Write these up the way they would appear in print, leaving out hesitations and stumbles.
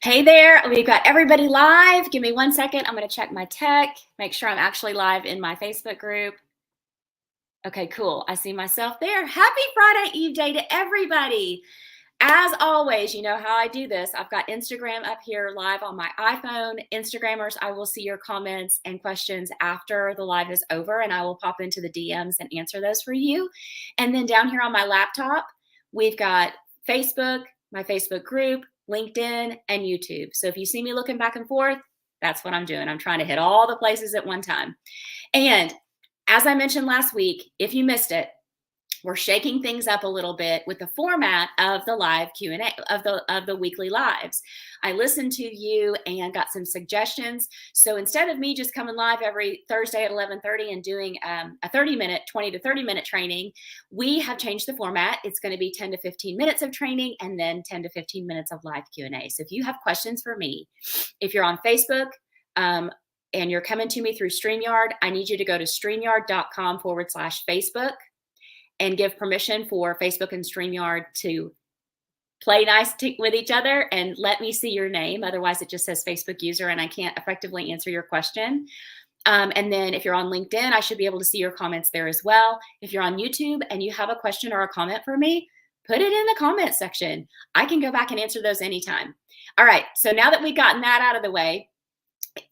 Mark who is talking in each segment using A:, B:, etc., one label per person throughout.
A: Hey there, we've got everybody live. Give me 1 second. I'm going to check my tech, make sure I'm actually live in my Facebook group. Okay, cool. I see myself there. Happy Friday Eve day to everybody. As always, you know how I do this. I've got Instagram up here live on my iPhone. Instagrammers, I will see your comments and questions after the live is over, and I will pop into the DMs and answer those for you. And then down here on my laptop, we've got Facebook, my Facebook group, LinkedIn, and YouTube. So if you see me looking back and forth, that's what I'm doing. I'm trying to hit all the places at one time. And as I mentioned last week, if you missed it, we're shaking things up a little bit with the format of the live Q&A of the weekly lives. I listened to you and got some suggestions. So instead of me just coming live every Thursday at 11:30 and doing a 30-minute, 20 to 30-minute training, we have changed the format. It's going to be 10 to 15 minutes of training and then 10 to 15 minutes of live Q&A. So if you have questions for me, if you're on Facebook, and you're coming to me through StreamYard, I need you to go to streamyard.com/Facebook and give permission for Facebook and StreamYard to play nice with each other and let me see your name. Otherwise, it just says Facebook user and I can't effectively answer your question. And then if you're on LinkedIn, I should be able to see your comments there as well. If you're on YouTube and you have a question or a comment for me, put it in the comment section. I can go back and answer those anytime. All right, so now that we've gotten that out of the way,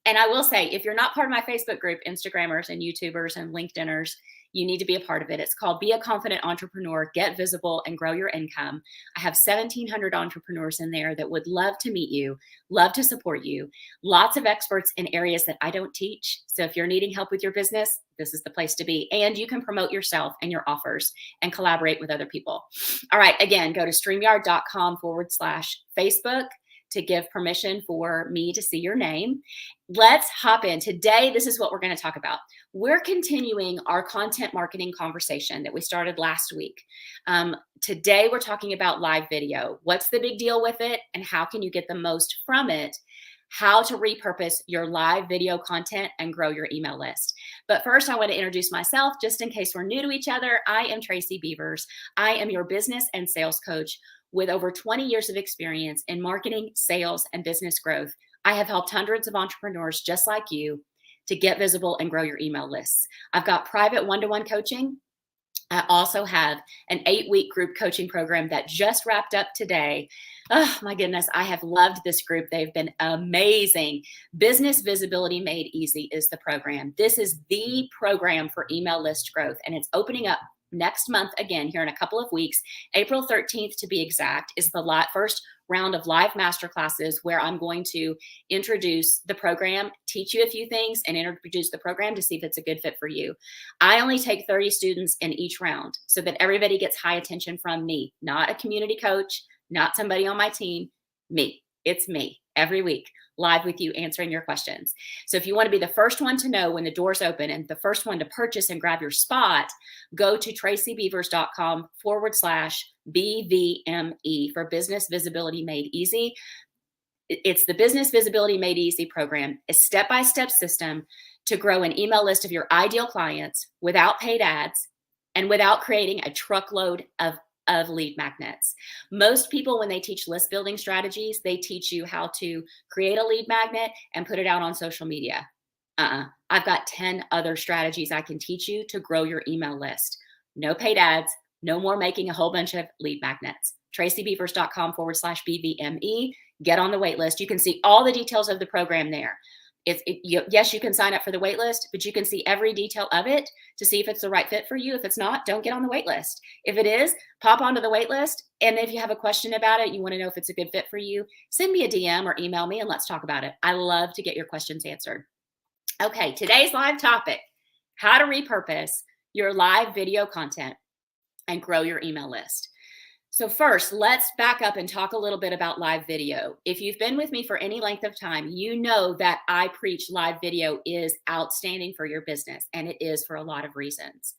A: and I will say, if you're not part of my Facebook group, Instagrammers and YouTubers and LinkedIners, you need to be a part of it. It's called Be a Confident Entrepreneur, Get Visible, and Grow Your Income. I have 1,700 entrepreneurs in there that would love to meet you, love to support you. Lots of experts in areas that I don't teach. So if you're needing help with your business, this is the place to be. And you can promote yourself and your offers and collaborate with other people. All right, again, go to streamyard.com/Facebook to give permission for me to see your name. Let's hop in. Today, this is what we're going to talk about. We're continuing our content marketing conversation that we started last week. Today, we're talking about live video. What's the big deal with it and how can you get the most from it? How to repurpose your live video content and grow your email list. But first, I want to introduce myself just in case we're new to each other. I am Tracy Beavers. I am your business and sales coach with over 20 years of experience in marketing, sales, and business growth. I have helped hundreds of entrepreneurs just like you to get visible and grow your email lists. I've got private one-to-one coaching. I also have an 8-week group coaching program that just wrapped up today. Oh my goodness, I have loved this group. They've been amazing. Business Visibility Made Easy is the program. This is the program for email list growth, and it's opening up next month again here in a couple of weeks. April 13th to be exact is the first round of live masterclasses where I'm going to introduce the program, teach you a few things, and introduce the program to see if it's a good fit for you. I only take 30 students in each round so that everybody gets high attention from me, not a community coach, not somebody on my team, me. It's me every week, live with you, answering your questions. So if you want to be the first one to know when the doors open and the first one to purchase and grab your spot, go to tracybeavers.com/BVME for Business Visibility Made Easy. It's the Business Visibility Made Easy program, a step-by-step system to grow an email list of your ideal clients without paid ads and without creating a truckload of lead magnets. Most people, when they teach list building strategies, they teach you how to create a lead magnet and put it out on social media. I've got 10 other strategies I can teach you to grow your email list. No paid ads, no more making a whole bunch of lead magnets. tracybeavers.com/BVME. Get on the wait list. You can see all the details of the program there. Yes, you can sign up for the wait list, but you can see every detail of it to see if it's the right fit for you. If it's not, don't get on the wait list. If it is, pop onto the wait list. And if you have a question about it, you want to know if it's a good fit for you, send me a DM or email me and let's talk about it. I love to get your questions answered. Okay, today's live topic, how to repurpose your live video content and grow your email list. So first, let's back up and talk a little bit about live video. If you've been with me for any length of time, you know that I preach live video is outstanding for your business, and it is for a lot of reasons.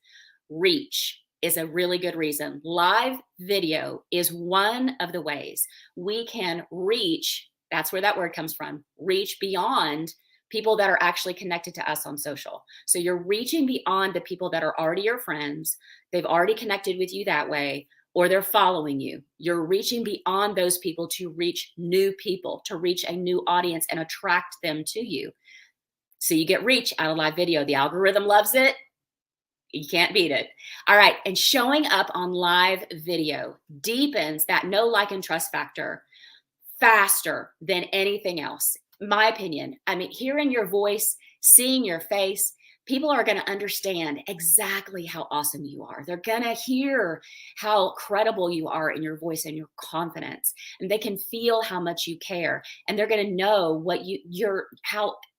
A: Reach is a really good reason. Live video is one of the ways we can reach, that's where that word comes from, reach beyond people that are actually connected to us on social. So you're reaching beyond the people that are already your friends. They've already connected with you that way. or they're following you. You're reaching beyond those people to reach new people, to reach a new audience and attract them to you. So you get reach out of live video. The algorithm loves it. You can't beat it. All right. And showing up on live video deepens that know, like, and trust factor faster than anything else. My opinion. I mean, hearing your voice, seeing your face, people are going to understand exactly how awesome you are. They're going to hear how credible you are in your voice and your confidence, and they can feel how much you care, and they're going to know what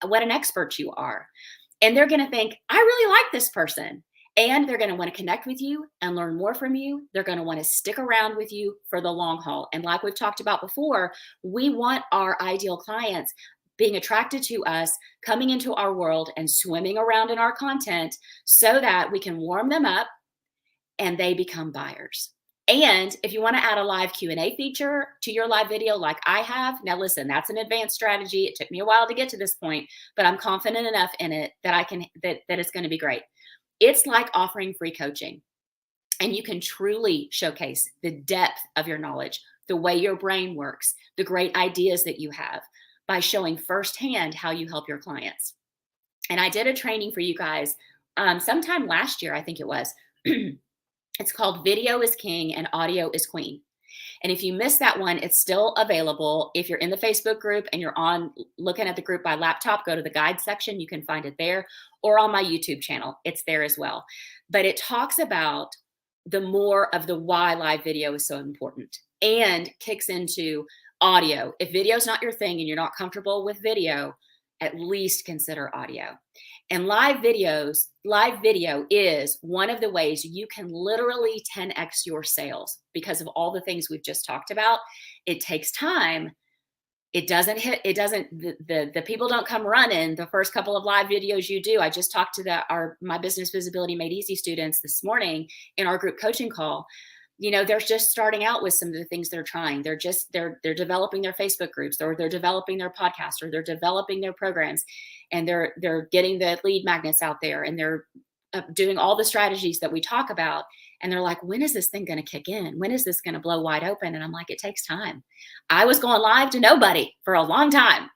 A: what an expert you are. And they're going to think, I really like this person. And they're going to want to connect with you and learn more from you. They're going to want to stick around with you for the long haul. And like we've talked about before, we want our ideal clients being attracted to us, coming into our world and swimming around in our content so that we can warm them up and they become buyers. And if you want to add a live Q&A feature to your live video like I have, now listen, that's an advanced strategy. It took me a while to get to this point, but I'm confident enough in it that that it's going to be great. It's like offering free coaching, and you can truly showcase the depth of your knowledge, the way your brain works, the great ideas that you have by showing firsthand how you help your clients. And I did a training for you guys sometime last year, I think it was. It's called Video is King and Audio is Queen. And if you missed that one, it's still available. If you're in the Facebook group and you're looking at the group by laptop, go to the guide section. You can find it there, or on my YouTube channel. It's there as well. But it talks about the more of the why live video is so important, and kicks into audio. If video is not your thing and you're not comfortable with video, at least consider audio. And live video is one of the ways you can literally 10x your sales because of all the things we've just talked about. It takes time. The people don't come running the first couple of live videos you do. I just talked to my Business Visibility Made Easy students this morning in our group coaching call. You know, they're just starting out with some of the things they're trying. They're developing their Facebook groups, or they're developing their podcast, or they're developing their programs, and they're getting the lead magnets out there, and they're doing all the strategies that we talk about. And they're like, when is this thing going to kick in? When is this going to blow wide open? And I'm like, it takes time. I was going live to nobody for a long time.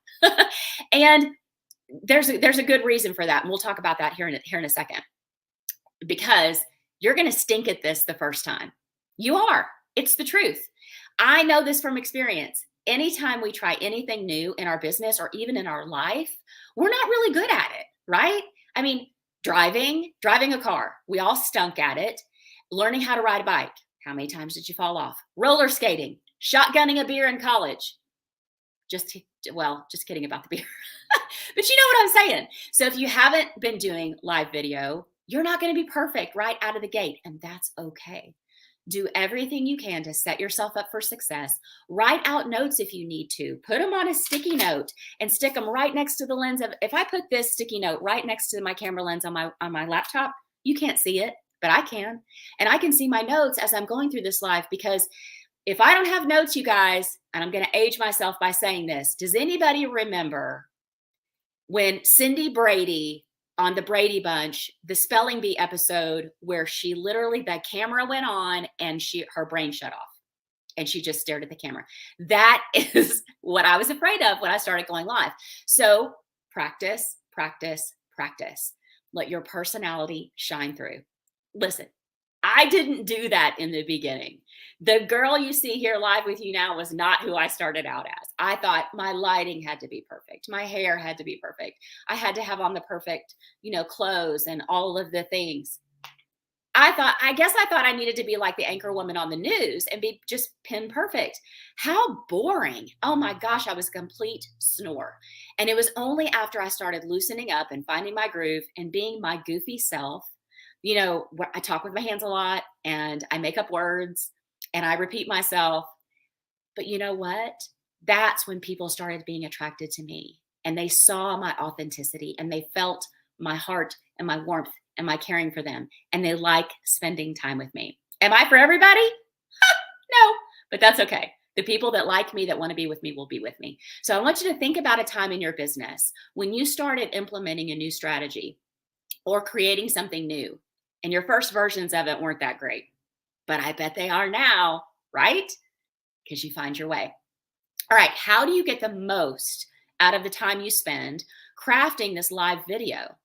A: And there's a good reason for that. And we'll talk about that here in a second, because you're going to stink at this the first time. You are. It's the truth. I know this from experience. Anytime we try anything new in our business or even in our life, we're not really good at it, right? I mean, driving a car, we all stunk at it. Learning how to ride a bike, how many times did you fall off? Roller skating, shotgunning a beer in college. Just kidding about the beer. But you know what I'm saying. So if you haven't been doing live video, you're not going to be perfect right out of the gate, and that's okay. Do everything you can to set yourself up for success. Write out notes if you need to. Put them on a sticky note and stick them right next to the lens of. If I put this sticky note right next to my camera lens on my laptop, you can't see it, but I can. And I can see my notes as I'm going through this live, because if I don't have notes, you guys, and I'm going to age myself by saying this, does anybody remember when Cindy Brady on the Brady Bunch, the spelling bee episode, where she literally, the camera went on and her brain shut off and she just stared at the camera? That is what I was afraid of when I started going live. So practice, practice, practice. Let your personality shine through. Listen, I didn't do that in the beginning. The girl you see here live with you now was not who I started out as. I thought my lighting had to be perfect. My hair had to be perfect. I had to have on the perfect, clothes and all of the things. I guess I thought I needed to be like the anchor woman on the news and be just pin perfect. How boring. Oh my gosh, I was a complete snore. And it was only after I started loosening up and finding my groove and being my goofy self. I talk with my hands a lot, and I make up words and I repeat myself. But you know what? That's when people started being attracted to me, and they saw my authenticity, and they felt my heart and my warmth and my caring for them, and they like spending time with me. Am I for everybody? No, but that's okay. The people that like me, that want to be with me, will be with me. So I want you to think about a time in your business when you started implementing a new strategy or creating something new, and your first versions of it weren't that great. but I bet they are now, right? Because you find your way. All right, how do you get the most out of the time you spend crafting this live video?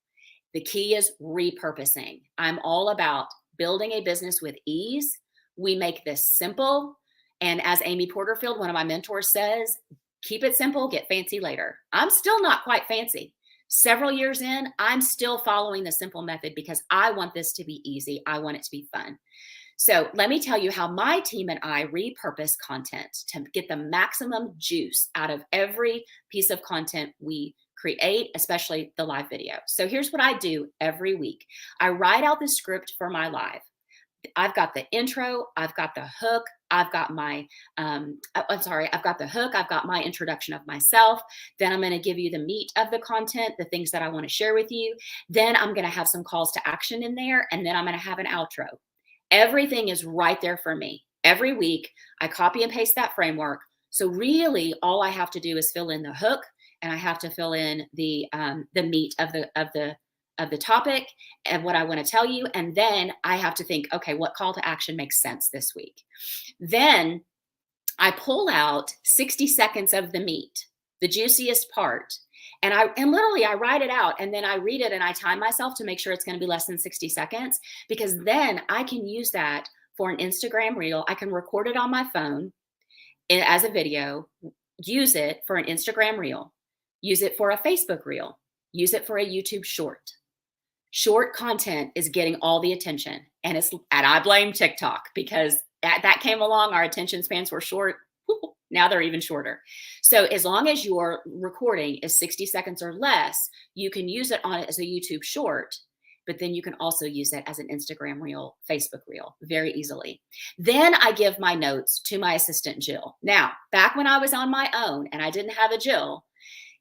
A: The key is repurposing. I'm all about building a business with ease. We make this simple. And as Amy Porterfield, one of my mentors, says, keep it simple, get fancy later. I'm still not quite fancy. Several years in, I'm still following the simple method because I want this to be easy. I want it to be fun. So let me tell you how my team and I repurpose content to get the maximum juice out of every piece of content we create, especially the live video. So here's what I do every week. I write out the script for my live. I've got the intro, I've got the hook, I've got my, I've got the hook, I've got my introduction of myself. Then I'm going to give you the meat of the content, the things that I want to share with you. Then I'm going to have some calls to action in there, and then I'm going to have an outro. Everything is right there for me. Every week, I copy and paste that framework. So really, all I have to do is fill in the hook, and I have to fill in the meat of the topic and what I want to tell you. And then I have to think, okay, what call to action makes sense this week? Then I pull out 60 seconds of the meat, the juiciest part. And literally I write it out, and then I read it, and I time myself to make sure it's going to be less than 60 seconds, because then I can use that for an Instagram reel. I can record it on my phone as a video, use it for an Instagram reel, use it for a Facebook reel, use it for a YouTube short. Short content is getting all the attention, and I blame TikTok, because that came along. Our attention spans were short. Now they're even shorter. So as long as your recording is 60 seconds or less, you can use it as a YouTube short, but then you can also use it as an Instagram reel, Facebook reel, very easily. Then I give my notes to my assistant, Jill. Now, back when I was on my own and I didn't have a Jill,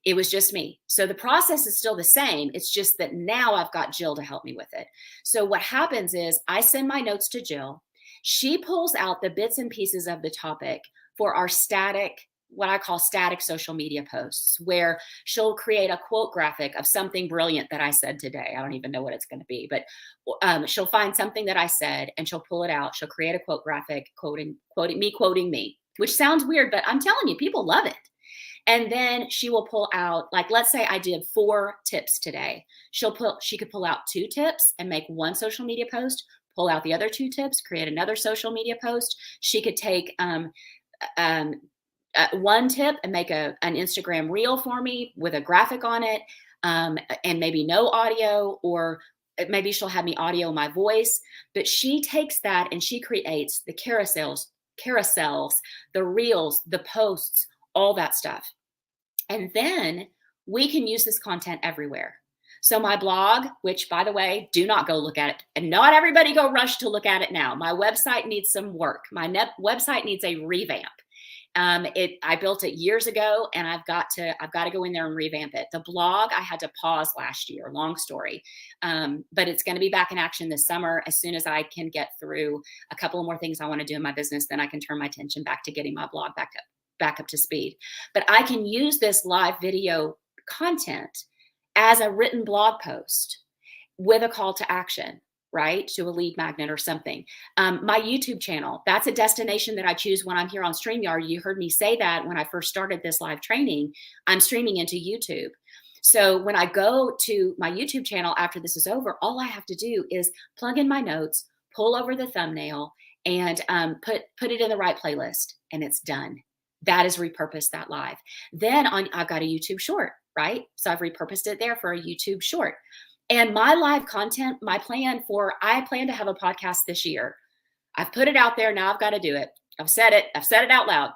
A: it was just me. So the process is still the same. It's just that now I've got Jill to help me with it. So what happens is I send my notes to Jill. She pulls out the bits and pieces of the topic for our what I call static social media posts, where she'll create a quote graphic of something brilliant that I said today. I don't even know what it's going to be, but she'll find something that I said and she'll pull it out. She'll create a quote graphic quoting me, which sounds weird, but I'm telling you, people love it. And then she will pull out, like, let's say I did 4 tips today. She could pull out 2 tips and make one social media post, pull out the other 2 tips, create another social media post. She could take one tip and make an Instagram reel for me with a graphic on it, and maybe no audio, or maybe she'll have me audio my voice. But she takes that and she creates the carousels, the reels, the posts, all that stuff. And then we can use this content everywhere. So my blog, which, by the way, do not go look at it, and not everybody go rush to look at it now. My website needs some work. My website needs a revamp. I built it years ago, and I've got to go in there and revamp it. The blog I had to pause last year, long story, but it's going to be back in action this summer. As soon as I can get through a couple of more things I want to do in my business, then I can turn my attention back to getting my blog back up to speed. But I can use this live video content as a written blog post with a call to action, right? To a lead magnet or something. My YouTube channel, that's a destination that I choose when I'm here on StreamYard. You heard me say that when I first started this live training. I'm streaming into YouTube. So when I go to my YouTube channel after this is over, all I have to do is plug in my notes, pull over the thumbnail, and put it in the right playlist, and it's done. That is repurposed that live. Then I've got a YouTube short, right? So I've repurposed it there for a YouTube short. And my live content, I plan to have a podcast this year. I've put it out there. Now I've got to do it. I've said it out loud,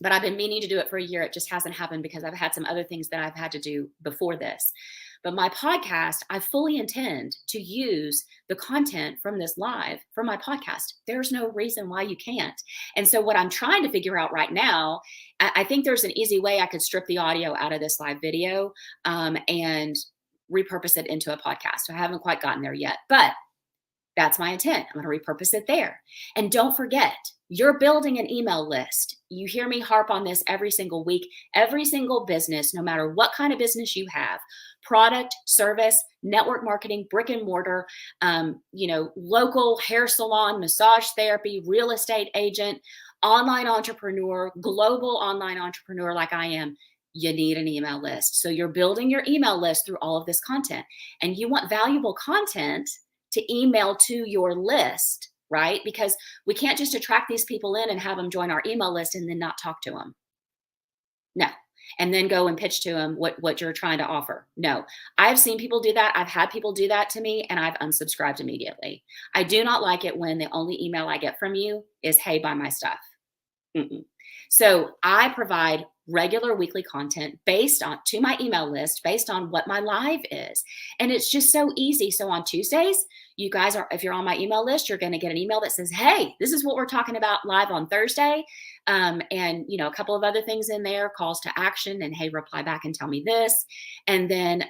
A: but I've been meaning to do it for a year. It just hasn't happened because I've had some other things that I've had to do before this. But my podcast, I fully intend to use the content from this live for my podcast. There's no reason why you can't. And so what I'm trying to figure out right now, I think there's an easy way I could strip the audio out of this live video and repurpose it into a podcast. I haven't quite gotten there yet, but that's my intent. I'm going to repurpose it there. And don't forget, You're building an email list. You hear me harp on this every single week. Every single business, no matter what kind of business you have, product, service, network marketing, brick and mortar, local hair salon, massage therapy, real estate agent, online entrepreneur, global online entrepreneur like I am, you need an email list. So you're building your email list through all of this content, and you want valuable content to email to your list, right? Because we can't just attract these people in and have them join our email list and then not talk to them. No. And then go and pitch to them what you're trying to offer. No. I've seen people do that. I've had people do that to me, and I've unsubscribed immediately. I do not like it when the only email I get from you is, hey, buy my stuff. Mm-mm. So I provide regular weekly content based on to my email list based on what my live is. And it's just so easy. So on Tuesdays, you guys are, if you're on my email list, you're going to get an email that says, hey, this is what we're talking about live on Thursday. And, a couple of other things in there, calls to action, and hey, reply back and tell me this. And then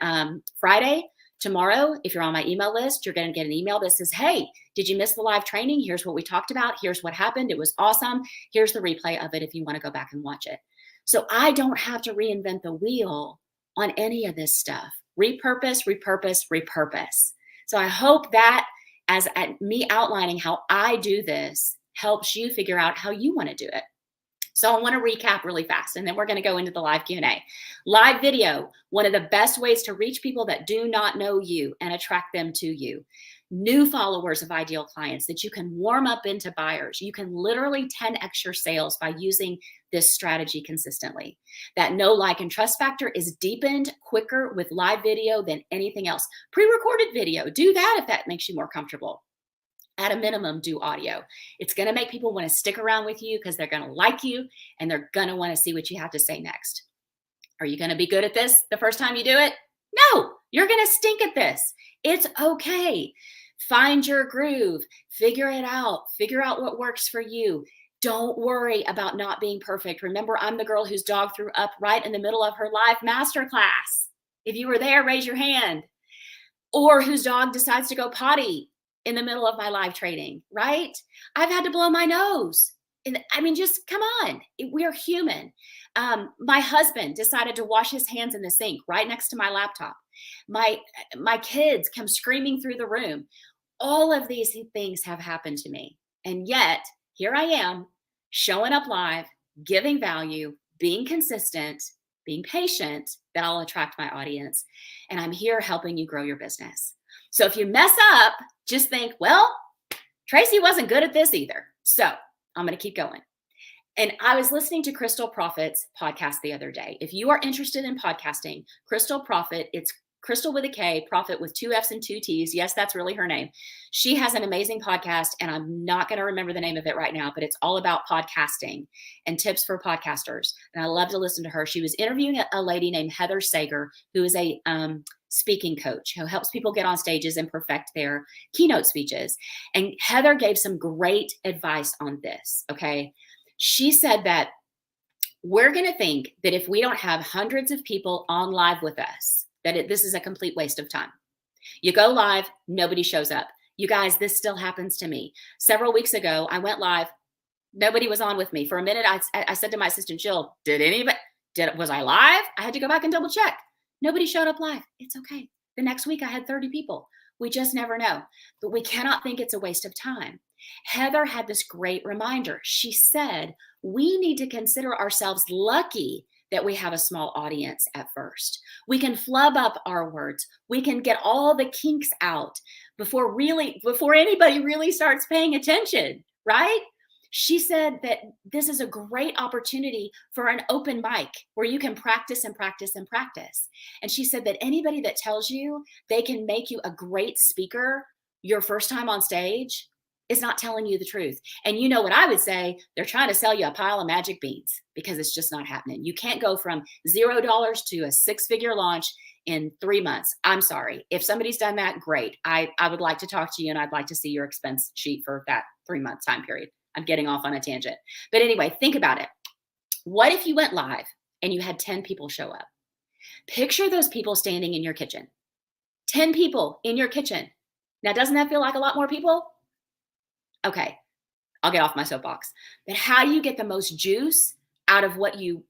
A: Friday, tomorrow, if you're on my email list, you're going to get an email that says, hey, did you miss the live training? Here's what we talked about. Here's what happened. It was awesome. Here's the replay of it if you want to go back and watch it. So I don't have to reinvent the wheel on any of this stuff. Repurpose, repurpose, repurpose. So I hope that as at me outlining how I do this helps you figure out how you want to do it. So I want to recap really fast, and then we're going to go into the live Q&A. Live video, one of the best ways to reach people that do not know you and attract them to you. New followers of ideal clients that you can warm up into buyers. You can literally 10x your sales by using this strategy consistently. That know, like, and trust factor is deepened quicker with live video than anything else. Pre-recorded video, do that if that makes you more comfortable. At a minimum, do audio. It's going to make people want to stick around with you because they're going to like you and they're going to want to see what you have to say next. Are you going to be good at this the first time you do it? No, you're going to stink at this. It's okay. Find your groove, figure it out, figure out what works for you. Don't worry about not being perfect. Remember, I'm the girl whose dog threw up right in the middle of her live masterclass. If you were there, raise your hand. Or whose dog decides to go potty in the middle of my live training, right? I've had to blow my nose. And I mean, just come on. We are human. My husband decided to wash his hands in the sink right next to my laptop. My kids come screaming through the room. All of these things have happened to me. And yet, here I am, showing up live, giving value, being consistent, being patient, that I'll attract my audience. And I'm here helping you grow your business. So if you mess up, just think, well, Tracy wasn't good at this either. So I'm going to keep going. And I was listening to Crystal Profit's podcast the other day. If you are interested in podcasting, Crystal Profit, it's Crystal with a K, Profit with 2 F's and 2 T's. Yes, that's really her name. She has an amazing podcast, and I'm not going to remember the name of it right now, but it's all about podcasting and tips for podcasters. And I love to listen to her. She was interviewing a lady named Heather Sager, who is a speaking coach who helps people get on stages and perfect their keynote speeches. And Heather gave some great advice on this, okay? She said that we're going to think that if we don't have hundreds of people on live with us, that this is a complete waste of time. You go live, nobody shows up. You guys, this still happens to me. Several weeks ago, I went live. Nobody was on with me. For a minute, I said to my assistant, Jill, was I live? I had to go back and double check. Nobody showed up live. It's okay. The next week, I had 30 people. We just never know. But we cannot think it's a waste of time. Heather had this great reminder. She said, we need to consider ourselves lucky that we have a small audience at first. We can flub up our words. We can get all the kinks out before anybody really starts paying attention, right? She said that this is a great opportunity for an open mic where you can practice and practice and practice. And she said that anybody that tells you they can make you a great speaker your first time on stage is not telling you the truth. And you know what I would say? They're trying to sell you a pile of magic beans, because it's just not happening. You can't go from $0 to a 6-figure launch in 3 months. I'm sorry. If somebody's done that, great. I would like to talk to you, and I'd like to see your expense sheet for that 3-month time period. I'm getting off on a tangent. But anyway, think about it. What if you went live and you had 10 people show up? Picture those people standing in your kitchen. 10 people in your kitchen. Now, doesn't that feel like a lot more people? Okay. I'll get off my soapbox. But how do you get the most juice out of what you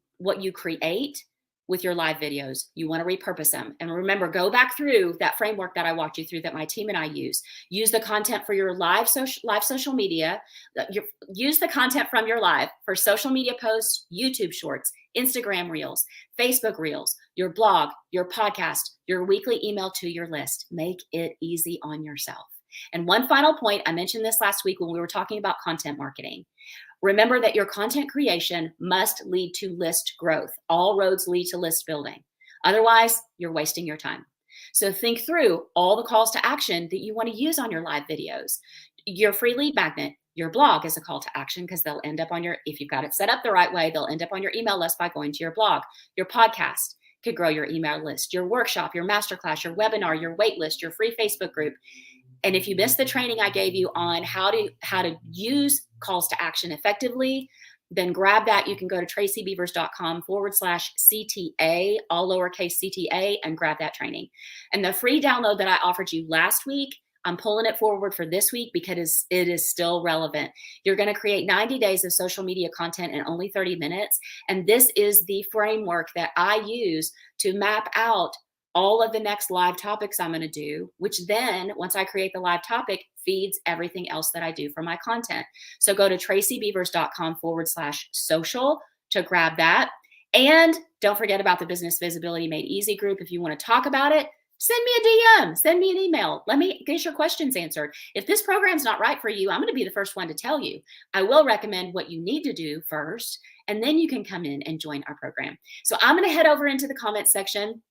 A: create with your live videos? You want to repurpose them. And remember, go back through that framework that I walked you through that my team and I use. Use the content for your live social media. Use the content from your live for social media posts, YouTube shorts, Instagram reels, Facebook reels, your blog, your podcast, your weekly email to your list. Make it easy on yourself. And one final point, I mentioned this last week when we were talking about content marketing. Remember that your content creation must lead to list growth. All roads lead to list building. Otherwise, you're wasting your time. So think through all the calls to action that you want to use on your live videos. Your free lead magnet, your blog is a call to action because they'll end up on your, if you've got it set up the right way, they'll end up on your email list by going to your blog. Your podcast could grow your email list. Your workshop, your masterclass, your webinar, your wait list, your free Facebook group. And if you missed the training I gave you on how to use calls to action effectively, then grab that. You can go to tracybeavers.com/CTA, all lowercase CTA, and grab that training. And the free download that I offered you last week, I'm pulling it forward for this week because it is still relevant. You're going to create 90 days of social media content in only 30 minutes. And this is the framework that I use to map out all of the next live topics I'm going to do, which then once I create the live topic feeds everything else that I do for my content. So go to tracybeavers.com/social to grab that. And don't forget about the Business Visibility Made Easy group. If you want to talk about it, send me a DM, send me an email. Let me get your questions answered. If this program's not right for you, I'm going to be the first one to tell you. I will recommend what you need to do first, and then you can come in and join our program. So I'm going to head over into the comments section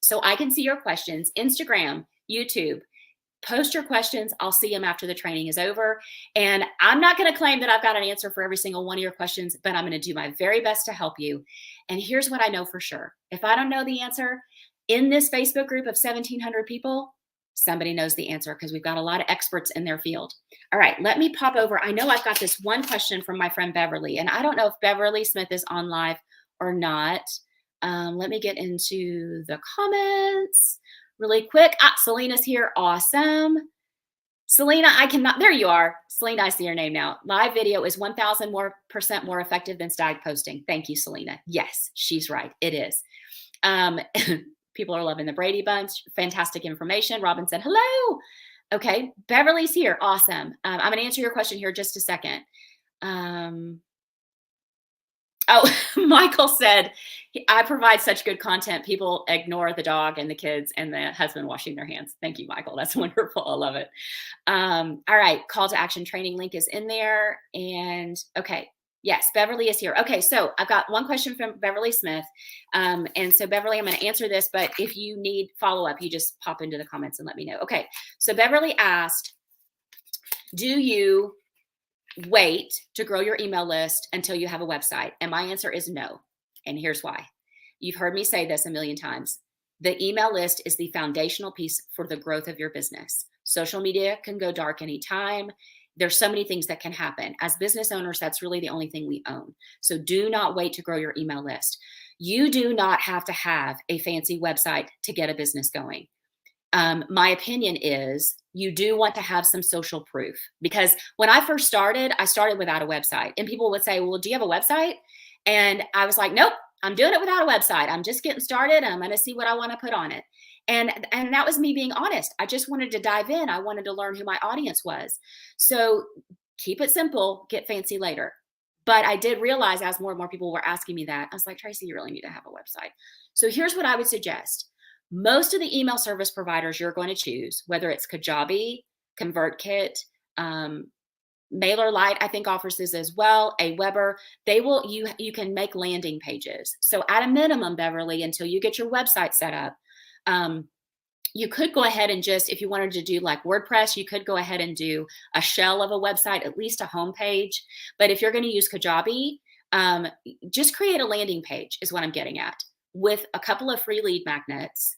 A: so I can see your questions. Instagram, YouTube, post your questions. I'll see them after the training is over. And I'm not going to claim that I've got an answer for every single one of your questions, but I'm going to do my very best to help you. And here's what I know for sure. If I don't know the answer, in this Facebook group of 1,700 people, somebody knows the answer because we've got a lot of experts in their field. All right, let me pop over. I know I've got this one question from my friend Beverly, and I don't know if Beverly Smith is on live or not. Let me get into the comments really quick. Selena's here. Awesome. Selena, I cannot, there you are. Selena, I see your name now. Live video is 1,000% more effective than stag posting. Thank you, Selena. Yes, she's right. It is. People are loving the Brady Bunch. Fantastic information. Robin said, hello. Okay, Beverly's here. Awesome. I'm going to answer your question here in just a second. Michael said, I provide such good content. People ignore the dog and the kids and the husband washing their hands. Thank you, Michael. That's wonderful. I love it. All right. Call to action training link is in there. And okay. Yes, Beverly is here. Okay. So I've got one question from Beverly Smith. And so Beverly, I'm going to answer this, but if you need follow-up, you just pop into the comments and let me know. Okay. So Beverly asked, do you wait to grow your email list until you have a website? And my answer is no. And here's why. You've heard me say this a million times. The email list is the foundational piece for the growth of your business. Social media can go dark anytime. There's so many things that can happen. As business owners, that's really the only thing we own. So do not wait to grow your email list. You do not have to have a fancy website to get a business going. My opinion is you do want to have some social proof, because when I first started, I started without a website, and people would say, well, do you have a website? And I was like, nope, I'm doing it without a website. I'm just getting started. I'm going to see what I want to put on it. And that was me being honest. I just wanted to dive in. I wanted to learn who my audience was. So keep it simple, get fancy later. But I did realize as more and more people were asking me that, I was like, Tracy, you really need to have a website. So here's what I would suggest. Most of the email service providers you're going to choose, whether it's Kajabi, ConvertKit, MailerLite, I think offers this as well, Aweber, you can make landing pages. So at a minimum, Beverly, until you get your website set up, you could go ahead and just, if you wanted to do like WordPress, you could go ahead and do a shell of a website, at least a home page. But if you're going to use Kajabi, just create a landing page is what I'm getting at, with a couple of free lead magnets,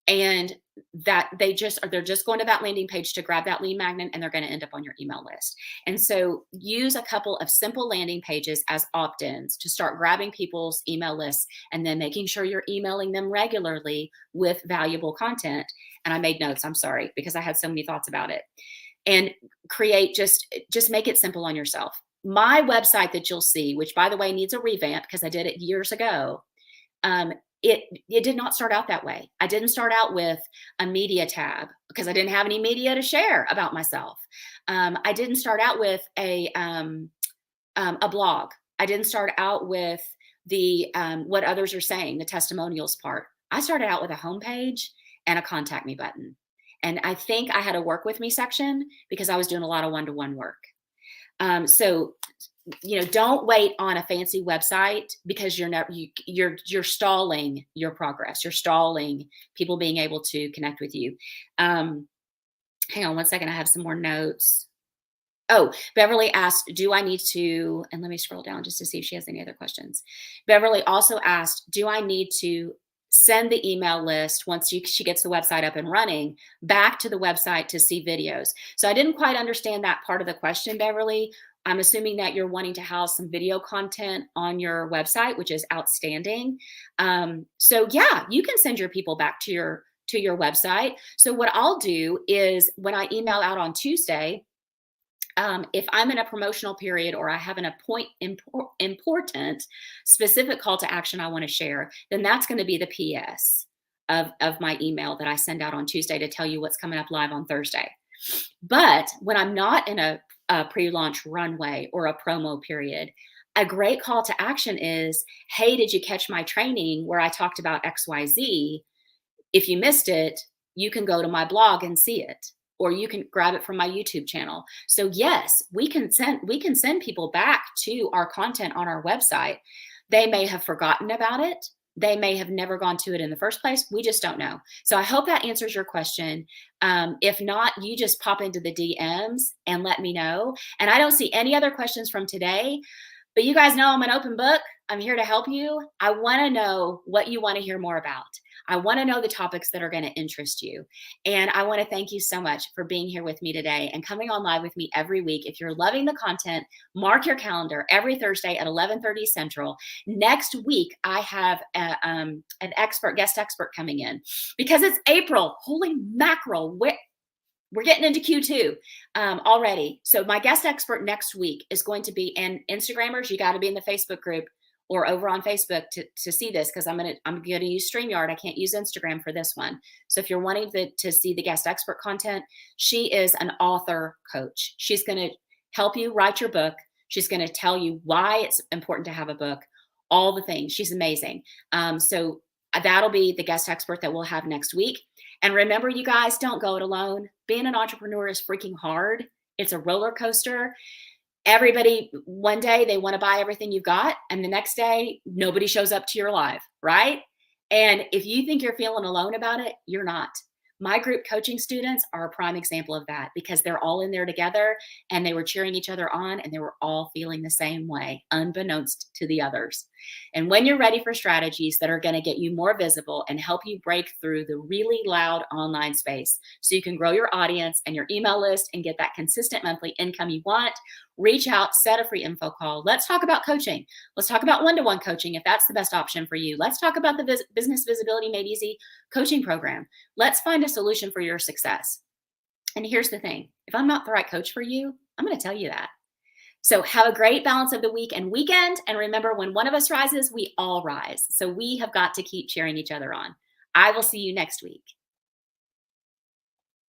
A: and that they're just going to that landing page to grab that lead magnet, and they're going to end up on your email list. And so use a couple of simple landing pages as opt-ins to start grabbing people's email lists, and then making sure you're emailing them regularly with valuable content. And I made notes, I'm sorry, because I had so many thoughts about it. and create, just make it simple on yourself. My website that you'll see, which by the way needs a revamp because I did it years ago, it did not start out that way. I didn't start out with a media tab because I didn't have any media to share about myself. I didn't start out with a blog. I didn't start out with the what others are saying, the testimonials part. I started out with a homepage and a contact me button. And I think I had a work with me section because I was doing a lot of one-to-one work. So, don't wait on a fancy website because you're stalling your progress. You're stalling people being able to connect with you. Hang on one second. I have some more notes. Oh, Beverly asked, do I need to, and let me scroll down just to see if she has any other questions. Beverly also asked, do I need to send the email list once she gets the website up and running back to the website to see videos? So I didn't quite understand that part of the question, Beverly. I'm assuming that you're wanting to house some video content on your website, which is outstanding. So yeah, you can send your people back to your website. So what I'll do is when I email out on Tuesday, if I'm in a promotional period or I have an important specific call to action I want to share, then that's going to be the PS of my email that I send out on Tuesday to tell you what's coming up live on Thursday. But when I'm not in a pre-launch runway or a promo period, a great call to action is, hey, did you catch my training where I talked about XYZ? If you missed it, you can go to my blog and see it, or you can grab it from my YouTube channel. So yes, we can send people back to our content on our website. They may have forgotten about it. They may have never gone to it in the first place. We just don't know. So I hope that answers your question. If not, you just pop into the DMs and let me know. And I don't see any other questions from today, but you guys know I'm an open book. I'm here to help you. I want to know what you want to hear more about. I want to know the topics that are going to interest you. And I want to thank you so much for being here with me today and coming on live with me every week. If you're loving the content, mark your calendar every Thursday at 11:30 Central. Next week, I have an guest expert coming in because it's April. Holy mackerel. We're getting into Q2 already. So my guest expert next week is going to be, and Instagrammers, you got to be in the Facebook group or over on Facebook to see this, because I'm gonna use StreamYard. I can't use Instagram for this one. So if you're wanting to see the guest expert content, she is an author coach. She's gonna help you write your book. She's gonna tell you why it's important to have a book, all the things. She's amazing. So that'll be the guest expert that we'll have next week. And remember, you guys, don't go it alone. Being an entrepreneur is freaking hard. It's a roller coaster. Everybody, one day they want to buy everything you've got, and the next day nobody shows up to your live, right? And if you think you're feeling alone about it, you're not. My group coaching students are a prime example of that, because they're all in there together and they were cheering each other on, and they were all feeling the same way, unbeknownst to the others. And when you're ready for strategies that are going to get you more visible and help you break through the really loud online space so you can grow your audience and your email list and get that consistent monthly income you want, reach out, set a free info call. Let's talk about coaching. Let's talk about one-to-one coaching if that's the best option for you. Let's talk about the Business Visibility Made Easy coaching program. Let's find a solution for your success. And here's the thing. If I'm not the right coach for you, I'm going to tell you that. So have a great balance of the week and weekend. And remember, when one of us rises, we all rise. So we have got to keep cheering each other on. I will see you next week.